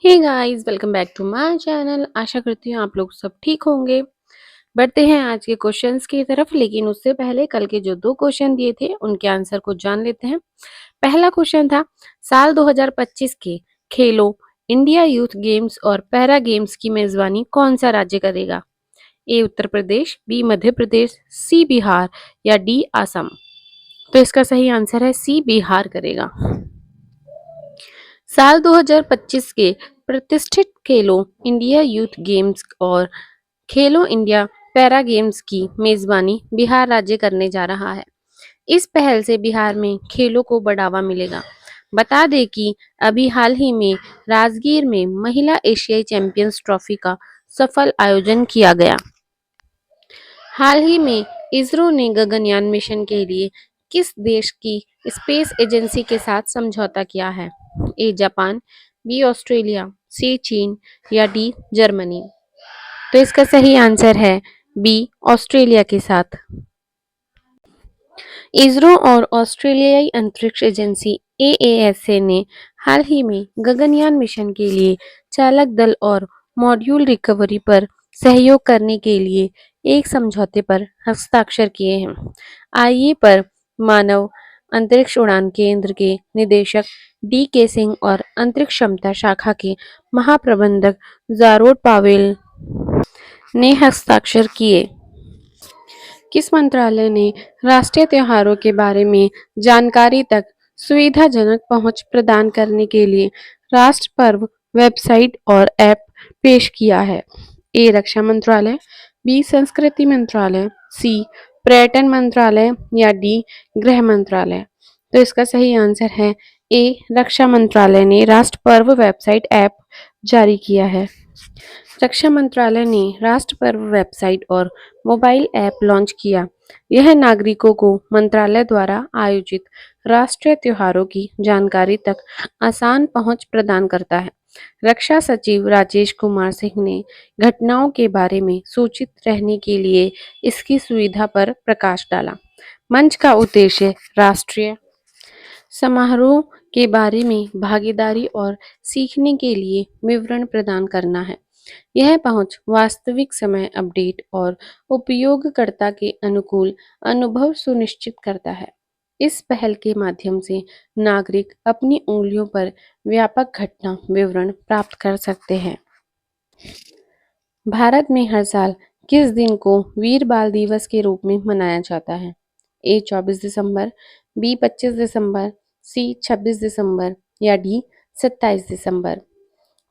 Hey guys, welcome back to my channel. आशा करती हूँ आप लोग सब ठीक होंगे। बढ़ते हैं आज के क्वेश्चंस की तरफ, लेकिन उससे पहले कल के जो दो क्वेश्चन दिए थे उनके आंसर को जान लेते हैं। पहला क्वेश्चन था, साल 2025 के खेलो इंडिया यूथ गेम्स और पैरा गेम्स की मेजबानी कौन सा राज्य करेगा? ए उत्तर प्रदेश, बी मध्य प्रदेश, सी बिहार या डी असम। तो इसका सही आंसर है सी बिहार करेगा। साल 2025 के प्रतिष्ठित खेलो इंडिया यूथ गेम्स और खेलो इंडिया पैरा गेम्स की मेजबानी बिहार राज्य करने जा रहा है। इस पहल से बिहार में खेलों को बढ़ावा मिलेगा। बता दें कि अभी हाल ही में राजगीर में महिला एशियाई चैंपियंस ट्रॉफी का सफल आयोजन किया गया। हाल ही में इसरो ने गगनयान मिशन के लिए किस देश की स्पेस एजेंसी के साथ समझौता किया है? ए जापान, बी ऑस्ट्रेलिया, सी चीन या डी जर्मनी। तो इसका सही आंसर है बी ऑस्ट्रेलिया के साथ। इसरो और ऑस्ट्रेलियाई अंतरिक्ष एजेंसी एएसए ने हाल ही में गगनयान मिशन के लिए चालक दल और मॉड्यूल रिकवरी पर सहयोग करने के लिए एक समझौते पर हस्ताक्षर किए हैं। आईए पर मानव अंतरिक्ष उड़ान केंद्र के निदेशक डी के सिंह और अंतरिक्ष क्षमता शाखा के महाप्रबंधक जारोड पावेल ने हस्ताक्षर किए। किस मंत्रालय ने राष्ट्रीय त्योहारों के बारे में जानकारी तक सुविधाजनक पहुंच प्रदान करने के लिए राष्ट्र पर्व वेबसाइट और ऐप पेश किया है? ए रक्षा मंत्रालय, बी संस्कृति मंत्रालय, सी पर्यटन मंत्रालय या डी गृह मंत्रालय। तो इसका सही आंसर है ए रक्षा मंत्रालय ने राष्ट्र पर्व वेबसाइट ऐप जारी किया है। रक्षा मंत्रालय ने राष्ट्र पर्व वेबसाइट और मोबाइल ऐप लॉन्च किया। यह नागरिकों को मंत्रालय द्वारा आयोजित राष्ट्रीय त्योहारों की जानकारी तक आसान पहुंच प्रदान करता है। रक्षा सचिव राजेश कुमार सिंह ने घटनाओं के बारे में सूचित रहने के लिए इसकी सुविधा पर प्रकाश डाला। मंच का उद्देश्य राष्ट्रीय समारोह के बारे में भागीदारी और सीखने के लिए विवरण प्रदान करना है। यह पहुंच वास्तविक समय अपडेट और उपयोगकर्ता के अनुकूल अनुभव सुनिश्चित करता है। इस पहल के माध्यम से नागरिक अपनी उंगलियों पर व्यापक घटना विवरण प्राप्त कर सकते हैं। भारत में हर साल किस दिन को वीर बाल दिवस के रूप में मनाया जाता है? ए 24 दिसंबर, बी 25 दिसंबर, सी 26 दिसंबर या डी 27 दिसंबर।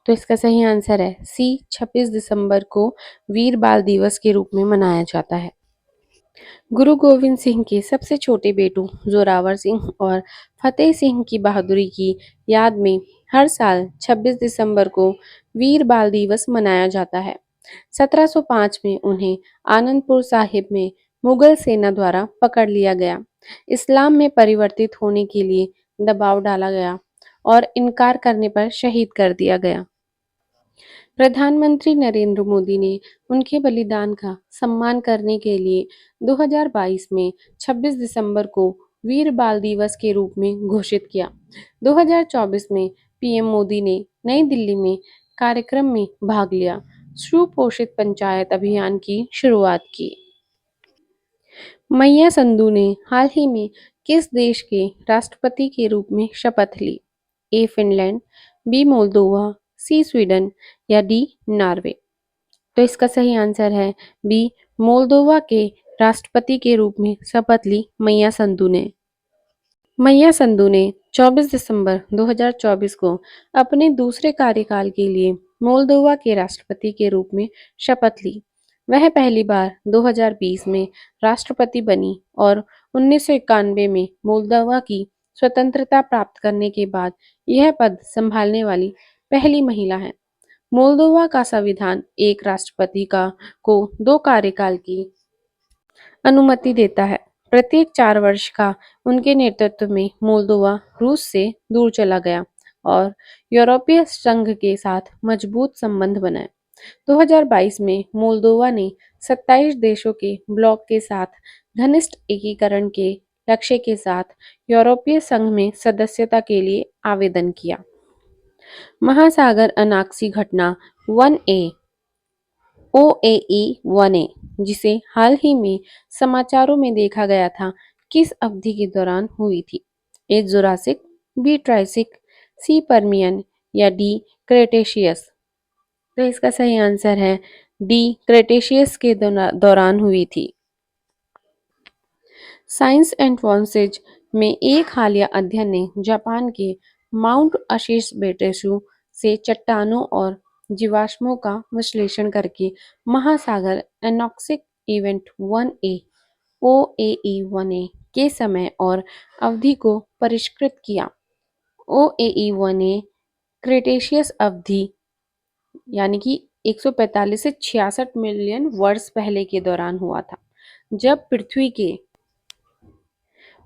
तो इसका सही आंसर है सी 26 दिसंबर को वीर बाल दिवस के रूप में मनाया जाता है। गुरु गोविंद सिंह के सबसे छोटे बेटों जोरावर सिंह और फतेह सिंह की बहादुरी की याद में हर साल 26 दिसंबर को वीर बाल दिवस मनाया जाता है। 1705 में उन्हें आनंदपुर साहिब में मुगल सेना द्वारा पकड़ लिया गया, इस्लाम में परिवर्तित होने के लिए दबाव डाला गया और इनकार करने पर शहीद कर दिया गया। प्रधानमंत्री नरेंद्र मोदी ने उनके बलिदान का सम्मान करने के लिए 2022 में 26 दिसंबर को वीर बाल दिवस के रूप में घोषित किया। 2024 में पीएम मोदी ने नई दिल्ली में कार्यक्रम में भाग लिया, सुपोषित पंचायत अभियान की शुरुआत की। मैया संधू ने हाल ही में किस देश के राष्ट्रपति के रूप में शपथ ली? ए फिनलैंड, बी मोल्दोवा, सी स्वीडन या डी नॉर्वे। तो इसका सही आंसर है बी मोल्दोवा के राष्ट्रपति के रूप में शपथ ली मैया संधू ने। मैया संधू ने 24 दिसंबर 2024 को अपने दूसरे कार्यकाल के लिए मोल्दोवा के राष्ट्रपति के रूप में शपथ ली। वह पहली बार 2020 में राष्ट्रपति बनी और 1991 में मोल्दोवा की स्वतंत्रता प्राप्त करने के बाद यह पद संभालने वाली पहली महिला है। मोल्दोवा का संविधान एक राष्ट्रपति का को 2 कार्यकाल की अनुमति देता है। प्रत्येक 4 वर्ष का उनके नेतृत्व में मोल्दोवा रूस से दूर चला गया और यूरोपीय संघ के साथ मजबूत संबंध बनाए। 2022 में मोल्दोवा ने 27 देशों के ब्लॉक के साथ घनिष्ठ एकीकरण के लक्ष्य के साथ यूरोपीय संघ में सदस्यता के लिए आवेदन किया। महासागर अनाक्सी घटना 1A OAE 1A, जिसे हाल ही में समाचारों में देखा गया था, किस अवधि के दौरान हुई थी? ए जुरासिक, बी ट्राइसिक, सी पर्मियन या डी क्रेटेशियस? तो इसका सही आंसर है डी क्रेटेशियस के दौरान हुई थी। साइंस एडवांसेज में एक हालिया अध्ययन ने जापान के माउंट आशीष बेटेशु से चट्टानों और जीवाश्मों का विश्लेषण करके महासागर anoxic event 1A OAE 1A के समय और अवधि को परिष्कृत किया। OAE 1A क्रेटेशियस अवधि यानी कि 145 से 66 मिलियन वर्ष पहले के दौरान हुआ था, जब पृथ्वी के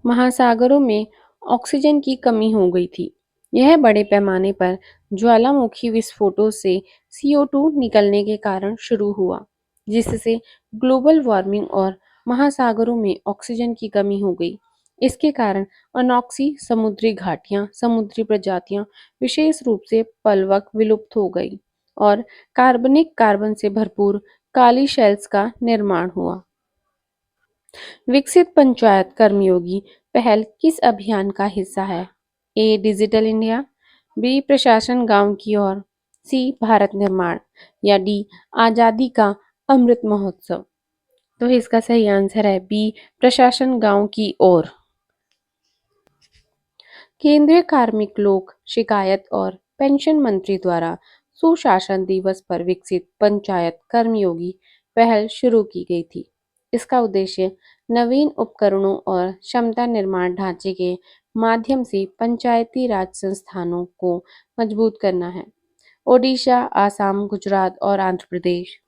महासागरों में ऑक्सीजन की कमी हो गई थी। यह बड़े पैमाने पर ज्वालामुखी विस्फोटों से CO2 निकलने के कारण शुरू हुआ, जिससे ग्लोबल वार्मिंग और महासागरों में ऑक्सीजन की कमी हो गई। इसके कारण अनॉक्सी समुद्री घाटियां, समुद्री प्रजातियां, विशेष रूप से पलवक, विलुप्त हो गई और कार्बनिक कार्बन से भरपूर काली शेल्स का निर्माण हुआ। विकसित पंचायत कर्मयोगी पहल किस अभियान का हिस्सा है? ए डिजिटल इंडिया, बी प्रशासन गांव की ओर, सी भारत निर्माण या डी आजादी का अमृत महोत्सव? तो इसका सही आंसर है बी प्रशासन गांव की ओर। केंद्रीय कार्मिक लोक शिकायत और पेंशन मंत्री द्वारा सुशासन दिवस पर विकसित पंचायत कर्मयोगी पहल शुरू की गई थी। इसका उद्देश्य नवीन उपकरणों और क्षमता निर्माण ढांचे के माध्यम से पंचायती राज संस्थानों को मजबूत करना है। ओडिशा, आसाम, गुजरात और आंध्र प्रदेश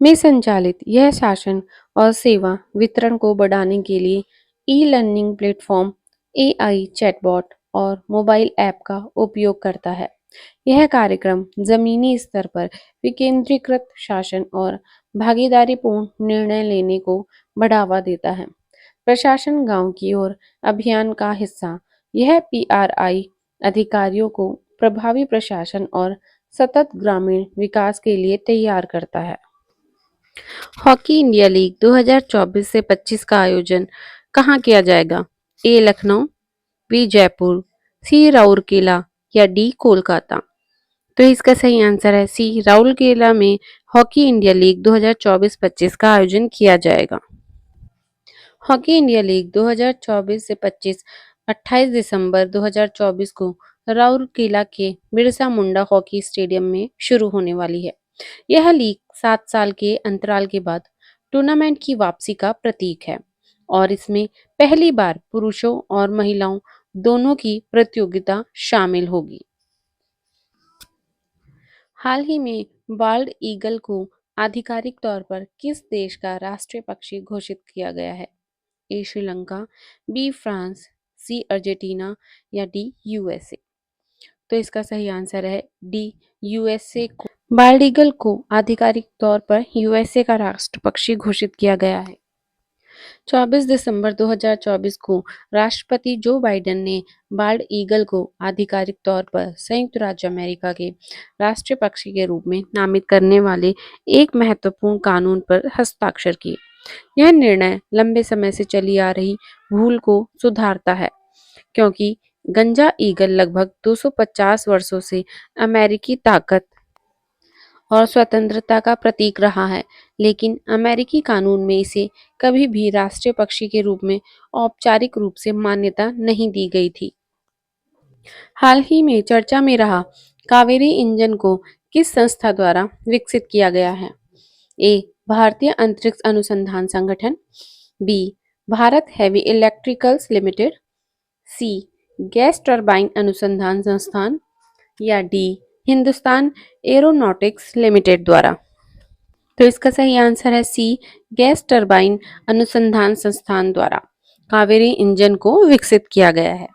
में संचालित यह शासन और सेवा वितरण को बढ़ाने के लिए e learning platform, AI chatbot और मोबाइल ऐप का उपयोग करता है। यह कार्यक्रम जमीनी स्तर पर विकेंद्रीकृत शासन और भागीदारीपूर्ण निर्णय लेने को बढ़ावा देता है। प्रशासन गांव की ओर अभियान का हिस्सा यह PRI अधिकारियों को प्रभावी प्रशासन और सतत ग्रामीण विकास के लिए तैयार करता है। हॉकी इंडिया लीग 2024 से 25 का आयोजन कहाँ किया जाएगा? ए लखनऊ, बी जयपुर, सी राउरकेला या डी कोलकाता? तो इसका सही आंसर है सी राउरकेला में हॉकी इंडिया लीग 2024-25 का आयोजन किया जाएगा। हॉकी इंडिया लीग 2024 से 25 28 दिसंबर 2024 को राउरकेला के बिरसा मुंडा हॉकी स्टेडियम में शुरू होने वाली है। यह लीग 7 साल के अंतराल के बाद टूर्नामेंट की वापसी का प्रतीक है और इसमें पहली बार पुरुषों और महिलाओं दोनों की प्रतियोगिता शामिल होगी। हाल ही में बाल्ड ईगल को आधिकारिक तौर पर किस देश का राष्ट्रीय पक्षी घोषित किया गया है? A Sri Lanka, B France, C Argentina या डी USA? तो इसका सही आंसर है डी USA को बाल्ड ईगल को आधिकारिक तौर पर USA का राष्ट्र पक्षी घोषित किया गया है। 24 दिसंबर 2024 को राष्ट्रपति जो बाइडेन ने बाल्ड ईगल को आधिकारिक तौर पर संयुक्त राज्य अमेरिका के राष्ट्रीय पक्षी के रूप में नामित करने वाले एक महत्वपूर्ण कानून पर हस्ताक्षर किए। यह निर्णय लंबे समय से चली आ रही भूल को सुधारता है, क्योंकि गंजा ईगल लगभग 250 वर्षों से अमेरिकी ताकत और स्वतंत्रता का प्रतीक रहा है, लेकिन अमेरिकी कानून में इसे कभी भी राष्ट्रीय पक्षी के रूप में औपचारिक रूप से मान्यता नहीं दी गई थी। हाल ही में चर्चा में रहा कावेरी इंजन को किस संस्था द्वारा विकसित किया गया है? ए भारतीय अंतरिक्ष अनुसंधान संगठन, B Bharat heavy electricals limited, C gas turbine अनुसंधान संस्थान या डी हिंदुस्तान एरोनॉटिक्स लिमिटेड द्वारा? तो इसका सही आंसर है सी गैस टरबाइन अनुसंधान संस्थान द्वारा कावेरी इंजन को विकसित किया गया है।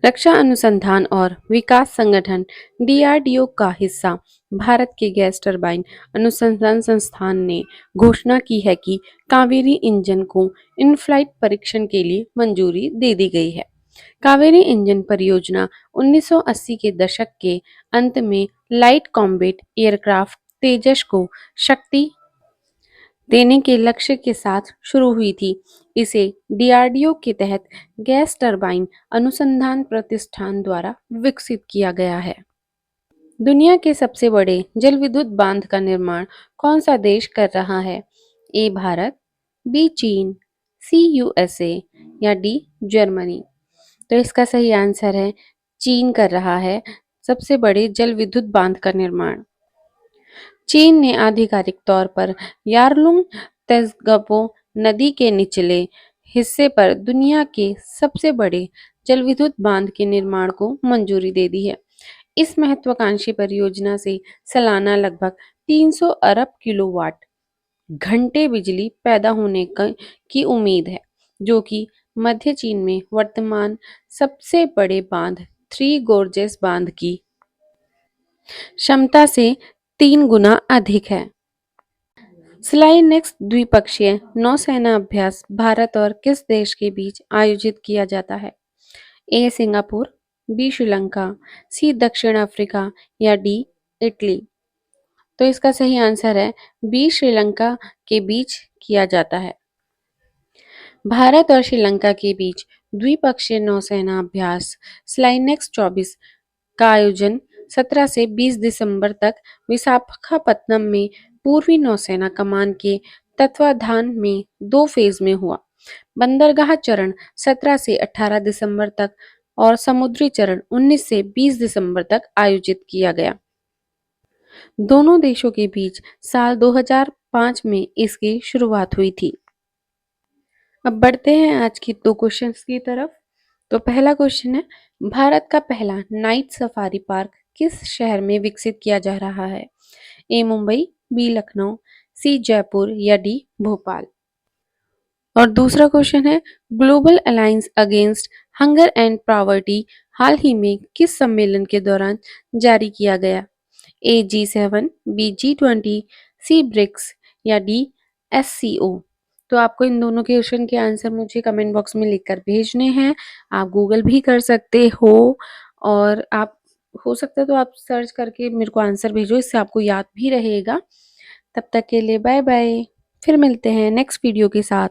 रक्षा अनुसंधान और विकास संगठन DRDO का हिस्सा भारत के गैस टरबाइन अनुसंधान संस्थान ने घोषणा की है कि कावेरी इंजन को इन फ्लाइट परीक्षण के लिए मंजूरी दे दी गई है। कावेरी इंजन परियोजना 1980 के दशक के अंत में लाइट कॉम्बैट एयरक्राफ्ट तेजस को शक्ति देने के लक्ष्य के साथ शुरू हुई थी। इसे डीआरडीओ के तहत गैस टरबाइन अनुसंधान प्रतिष्ठान द्वारा विकसित किया गया है। दुनिया के सबसे बड़े जल विद्युत बांध का निर्माण कौन सा देश कर रहा है? ए भारत, बी चीन, सी यूएसए या डी जर्मनी। तो इसका सही आंसर है चीन कर रहा है सबसे बड़े जल विद्युत बांध का निर्माण। चीन ने आधिकारिक तौर पर यारलुंग त्सगपो नदी के निचले हिस्से पर दुनिया के सबसे बड़े जल विद्युत बांध के निर्माण को मंजूरी दे दी है। इस महत्वाकांक्षी परियोजना से सालाना लगभग 300 अरब किलोवाट घंटे बिजली पैदा होने की उम्मीद है, जो कि मध्य चीन में वर्तमान सबसे बड़े बांध थ्री गोर्जेस बांध की क्षमता से 3 गुना अधिक है। स्लाइनेक्स द्विपक्षीय नौसेना अभ्यास भारत और किस देश के बीच आयोजित किया जाता है? ए सिंगापुर, बी श्रीलंका, सी दक्षिण अफ्रीका या डी इटली। तो इसका सही आंसर है बी श्रीलंका के बीच किया जाता है। भारत और श्रीलंका के बीच द्विपक्षीय नौसेना अभ्यास स्लाइनेक्स 24 का आयोजन 17 से 20 दिसंबर तक विशाखापत्तनम में पूर्वी नौसेना कमान के तत्वाधान में 2 फेज में हुआ। बंदरगाह चरण 17 से 18 दिसंबर तक और समुद्री चरण 19 से 20 दिसंबर तक आयोजित किया गया। दोनों देशों के बीच साल 2005 में इसकी शुरुआत हुई थी। अब बढ़ते हैं आज की 2 क्वेश्चंस की तरफ। तो पहला क्वेश्चन है, भारत का पहला नाइट सफारी पार्क किस शहर में विकसित किया जा रहा है? A Mumbai, B Lucknow, C Jaipur या डी भोपाल। और दूसरा क्वेश्चन है, global alliance against hunger and poverty हाल ही में किस सम्मेलन के दौरान जारी किया गया? A G7, B G20, C BRICS या डी SCO। तो आपको इन दोनों के क्वेश्चन के आंसर मुझे कमेंट बॉक्स में लिखकर भेजने हैं। आप गूगल भी कर सकते हो और आप हो सकता है तो आप सर्च करके मेरे को आंसर भेजो, इससे आपको याद भी रहेगा। तब तक के लिए बाय बाय। फिर मिलते हैं नेक्स्ट वीडियो के साथ।